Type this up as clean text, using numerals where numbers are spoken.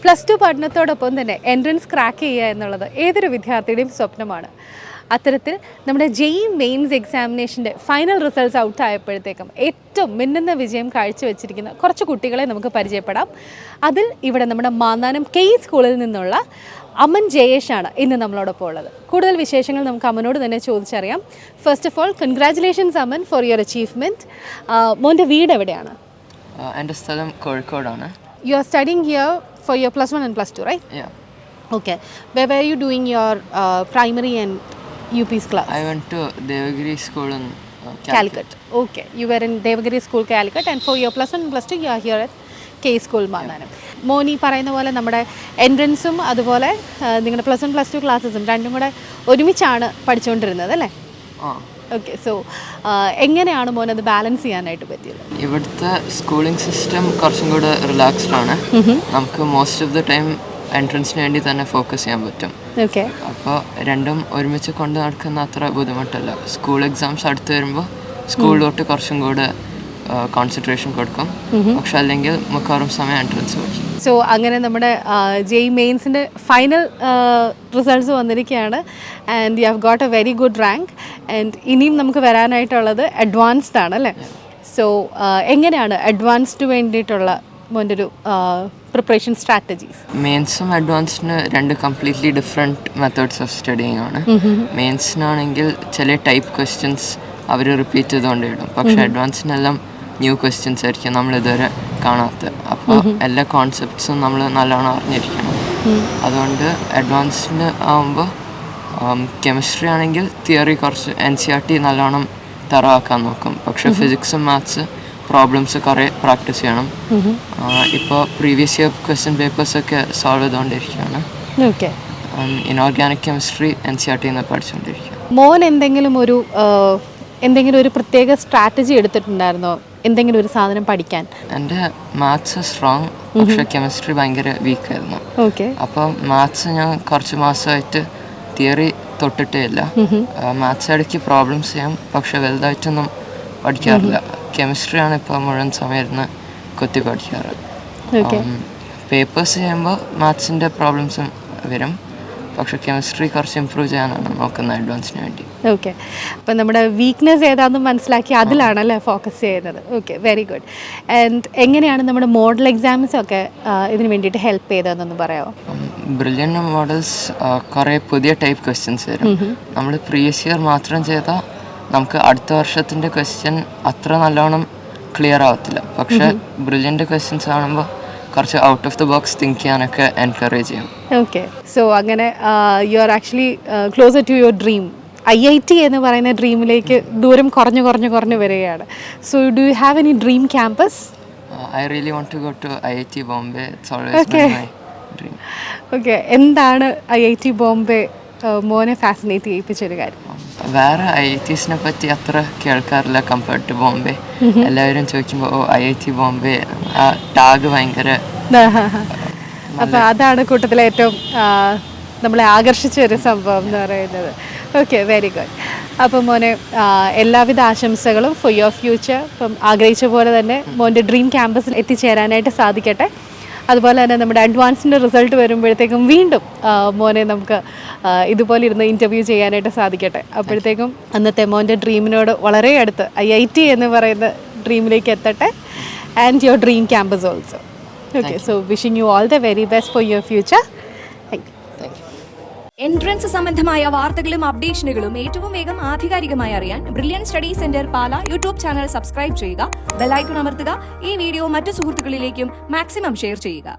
Plus two പഠനത്തോടൊപ്പം തന്നെ entrance crack ചെയ്യുക എന്നുള്ളത് ഏതൊരു വിദ്യാർത്ഥിയുടെയും സ്വപ്നമാണ്. അത്തരത്തിൽ നമ്മുടെ JEE മെയിൻസ് എക്സാമിനേഷൻ്റെ ഫൈനൽ റിസൾട്ട്സ് ഔട്ട് ആയപ്പോഴത്തേക്കും ഏറ്റവും മിന്നുന്ന വിജയം കാഴ്ചവെച്ചിരിക്കുന്ന കുറച്ച് കുട്ടികളെ നമുക്ക് പരിചയപ്പെടാം. അതിൽ ഇവിടെ നമ്മുടെ മാന്നാനം K സ്കൂളിൽ നിന്നുള്ള അമൻ ജയേഷ് ആണ് ഇന്ന് നമ്മളോടൊപ്പം ഉള്ളത്. കൂടുതൽ വിശേഷങ്ങൾ നമുക്ക് അമനോട് തന്നെ ചോദിച്ചറിയാം. First of all congratulations Aman for your achievement. മോൻ്റെ വീട് എവിടെയാണ്? എൻ്റെ സ്ഥലം കോഴിക്കോടാണ്. You are studying here for your plus 1 and plus 2, right? Yeah. Okay. Where were you doing your primary and UP's class? I went to Devagiri School in Calicut. Okay. You were in Devagiri School, Calicut, and for your plus 1 and plus 2, you are here at K School, Mananam. Moni പറയുന്ന പോലെ നമ്മുടെ എൻട്രൻസും അതുപോലെ നിങ്ങളുടെ plus 1 plus 2 ക്ലാസ്സസും രണ്ടും കൂടെ ഒരുമിച്ചാണ് പഠിച്ചുകൊണ്ടിരുന്നത് അല്ലേ? Okay. So എങ്ങനെയാണ് മോൻ അത് ബാലൻസ് ചെയ്യാനായിട്ട് പറ്റിയത്? ഇവിടുത്തെ സ്കൂളിംഗ് സിസ്റ്റം കുറച്ചും കൂടെ റിലാക്സ്ഡ് ആണ്. നമുക്ക് മോസ്റ്റ് ഓഫ് ദ ടൈം എൻട്രൻസിന് വേണ്ടി തന്നെ ഫോക്കസ് ചെയ്യാൻ പറ്റും. ഓക്കെ. അപ്പോൾ രണ്ടും ഒരുമിച്ച് കൊണ്ട് നടക്കുന്ന അത്ര ബുദ്ധിമുട്ടല്ല. സ്കൂൾ എക്സാംസ് അടുത്ത് വരുമ്പോൾ സ്കൂളിലോട്ട് കുറച്ചും കൂടെ കോൺസെൻട്രേഷൻ കൊടുക്കും. പക്ഷെ അല്ലെങ്കിൽ മിക്കവാറും സമയം എൻട്രൻസ് പഠിക്കും. സോ അങ്ങനെ നമ്മുടെ JEE മെയിൻസിൻ്റെ ഫൈനൽ റിസൾട്ട്സ് വന്നിരിക്കുകയാണ്. And you have got A very good rank. And ഇനിയും നമുക്ക് വരാനായിട്ടുള്ളത് അഡ്വാൻസ്ഡ് ആണ് അല്ലേ? സോ എങ്ങനെയാണ് അഡ്വാൻസ്ഡ് വേണ്ടിയിട്ടുള്ള മോൻ്റെ ഒരു പ്രിപ്പറേഷൻ സ്ട്രാറ്റജീസ്? മെയിൻസും അഡ്വാൻസിന് രണ്ട് completely different methods of studying ആണ്. മെയിൻസിനാണെങ്കിൽ ചില ടൈപ്പ് ക്വസ്റ്റ്യൻസ് അവർ റിപ്പീറ്റ് ചെയ്തുകൊണ്ട് ഇടും. പക്ഷേ അഡ്വാൻസിനെല്ലാം ന്യൂ ക്വസ്റ്റ്യൻസ് ആയിരിക്കും നമ്മളിതുവരെ കാണാത്തത്. അപ്പോൾ എല്ലാ കോൺസെപ്റ്റ്സും നമ്മൾ നല്ലോണം അറിഞ്ഞിരിക്കണം. അതുകൊണ്ട് അഡ്വാൻസിന് ആകുമ്പോൾ കെമിസ്ട്രി ആണെങ്കിൽ തിയറി കുറച്ച് NCERT നല്ലോണം തറവാക്കാൻ നോക്കും. പക്ഷേ ഫിസിക്സും മാത്സ് പ്രോബ്ലംസ് കുറേ പ്രാക്ടീസ് ചെയ്യണം. ഇപ്പോൾ പ്രീവിയസ് ഇയർ ക്വസ്റ്റ്യൻ പേപ്പേഴ്സൊക്കെ സോൾവ് ചെയ്തുകൊണ്ടിരിക്കുകയാണ്. ഓക്കെ. Inorganic chemistry NCERT പഠിച്ചുകൊണ്ടിരിക്കുക. മോൻ എന്തെങ്കിലും ഒരു പ്രത്യേക സ്ട്രാറ്റജി എടുത്തിട്ടുണ്ടായിരുന്നോ എന്തെങ്കിലും ഒരു സാധനം പഠിക്കാൻ? എൻ്റെ മാത്സ് സ്ട്രോങ്, പക്ഷെ കെമിസ്ട്രി ഭയങ്കര വീക്കായിരുന്നു. ഓക്കെ. അപ്പോൾ മാത്സ് ഞാൻ കുറച്ച് മാസമായിട്ട് തിയറി തൊട്ടിട്ടേ ഇല്ല. മാത്സ് ഇടയ്ക്ക് പ്രോബ്ലംസ് ചെയ്യാം, പക്ഷെ വലുതായിട്ടൊന്നും പഠിക്കാറില്ല. കെമിസ്ട്രിയാണ് ഇപ്പോൾ മുഴുവൻ സമയം ഇരുന്ന് കൊത്തി പഠിക്കാറ്. പേപ്പേഴ്സ് ചെയ്യുമ്പോൾ മാത്സിൻ്റെ പ്രോബ്ലംസും വരും, പക്ഷെ കെമിസ്ട്രി കുറച്ച് ഇമ്പ്രൂവ് ചെയ്യാനാണ് നോക്കുന്നത് അഡ്വാൻസിന് വേണ്ടി. ഓക്കെ. അപ്പം നമ്മുടെ വീക്ക്നെസ് ഏതാണെന്ന് മനസ്സിലാക്കി അതിലാണല്ലേ ഫോക്കസ് ചെയ്യുന്നത്. Okay, very good. ആൻഡ് എങ്ങനെയാണ് നമ്മുടെ മോഡൽ എക്സാംസ് ഒക്കെ ഇതിന് വേണ്ടിയിട്ട് ഹെൽപ്പ് ചെയ്തതെന്നൊന്ന് പറയാമോ? ബ്രില്യൻ്റ് മോഡൽസ് കുറേ പുതിയ ടൈപ്പ് ക്വസ്റ്റ്യൻസ് വരും. നമ്മൾ പ്രീവിയസ് ഇയർ മാത്രം ചെയ്താൽ നമുക്ക് അടുത്ത വർഷത്തിൻ്റെ ക്വസ്റ്റ്യൻ അത്ര നല്ലോണം ക്ലിയർ ആവത്തില്ല. പക്ഷേ ബ്രില്യൻ്റ് ക്വസ്റ്റ്യൻസ് കാണുമ്പോൾ കുറച്ച് out of the box think ചെയ്യാനൊക്കെ എൻകറേജ് ചെയ്യും. ഓക്കെ. സോ അങ്ങനെ you are actually closer to your dream. IIT എന്ന് പറയുന്ന ഡ്രീമിലേക്ക് ദൂരം കുറഞ്ഞു വരികയാണ്. So do you have any dream campus? I really want to go to IIT Bombay. It's always been my dream. Okay. എന്താണ് IIT Bombay മോനെ fascinate ചെയ്യിപ്പിച്ചൊരു കാര്യം? വേറെ IITസിനെ പറ്റി അത്ര കേൾക്കാറില്ല കമ്പയർഡ് ടു ബോംബെ. എല്ലാവരും ചോദിക്കുമ്പോൾ IIT ബോംബെ ആ ടാഗ് ഭയങ്കര. അപ്പോൾ അതാണ് കൂട്ടത്തിലെ ഏറ്റവും നമ്മളെ ആകർഷിച്ച ഒരു സംഭവം എന്ന് പറയുന്നത്. Okay, very good. അപ്പം മോനെ എല്ലാവിധ ആശംസകളും ഫോർ യുവർ ഫ്യൂച്ചർ. ഇപ്പം ആഗ്രഹിച്ച പോലെ തന്നെ മോൻ്റെ ഡ്രീം ക്യാമ്പസിൽ എത്തിച്ചേരാനായിട്ട് സാധിക്കട്ടെ. അതുപോലെ തന്നെ നമ്മുടെ അഡ്വാൻസിൻ്റെ റിസൾട്ട് വരുമ്പോഴത്തേക്കും വീണ്ടും മോനെ നമുക്ക് ഇതുപോലെ ഇരുന്ന് ഇൻ്റർവ്യൂ ചെയ്യാനായിട്ട് സാധിക്കട്ടെ. അപ്പോഴത്തേക്കും അന്നത്തെ മോൻ്റെ ഡ്രീമിനോട് വളരെ അടുത്ത് IIT എന്ന് പറയുന്ന ഡ്രീമിലേക്ക് എത്തട്ടെ. And your dream campus also. Okay. So wishing you all the very best for your future. Entrance സംബന്ധമായ വാർത്തകളും അപ്ഡേഷനുകളും ഏറ്റവും വേഗം ആധികാരികമായി അറിയാൻ Brilliant Study Centre Pala YouTube channel subscribe ചെയ്യുക, ബെൽ ഐക്കൺ അമർത്തുക, ഈ വീഡിയോ മറ്റു സുഹൃത്തുക്കളിലേക്കും മാക്സിമം ഷെയർ ചെയ്യുക.